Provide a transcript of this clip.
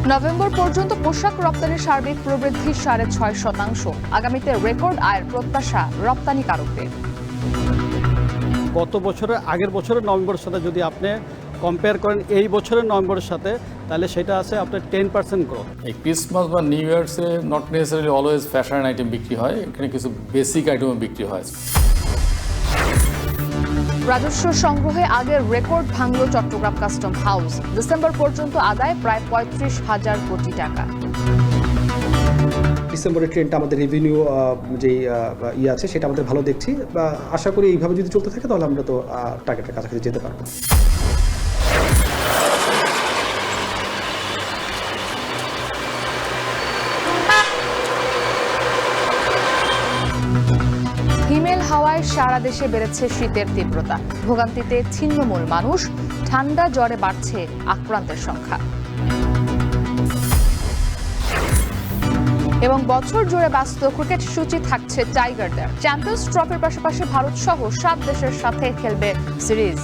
November পর্যন্ত পোশাক রপ্তানির সার্বিক প্রবৃদ্ধি 6.5%। আগামীতে রেকর্ড আয়ের প্রত্যাশা রপ্তানিকারকদের। গত বছরের আগের বছরের নভেম্বরের সাথে যদি আপনি কম্পেয়ার করেন এই বছরের নভেম্বরের সাথে, তাহলে সেটা আছে আপনার 10% গ্রোথ। এই ক্রিসমাস বা নিউ ইয়ার্সে not necessarily always fashion item বিক্রি হয়, এখানে কিছু বেসিক আইটেমও বিক্রি হয়। রাজস্ব সংগ্রহে আগের রেকর্ড ভাঙল চট্টগ্রাম কাস্টম হাউস। ডিসেম্বর পর্যন্ত আদায় প্রায় 35,000 কোটি টাকা। ডিসেম্বরের ট্রেন্ডটা আমাদের রেভিনিউ যে আছে সেটা আমাদের ভালো দেখছি, বা আশা করি এইভাবে যদি চলতে থাকে তাহলে আমরা তো টার্গেটের কাছাকাছি যেতে পারবো। হিমেল হাওয়ায় সারা দেশে বেড়েছে শীতের তীব্রতা। ভোগান্তিতে ছিন্নমূল মানুষ, ঠান্ডা জ্বরে বাড়ছে আক্রান্তের সংখ্যা। এবং বছর জুড়ে ব্যস্ত ক্রিকেট সূচি থাকছে টাইগারদের। চ্যাম্পিয়ন্স ট্রফির পাশাপাশি ভারত সহ 7 দেশের সাথে খেলবে সিরিজ।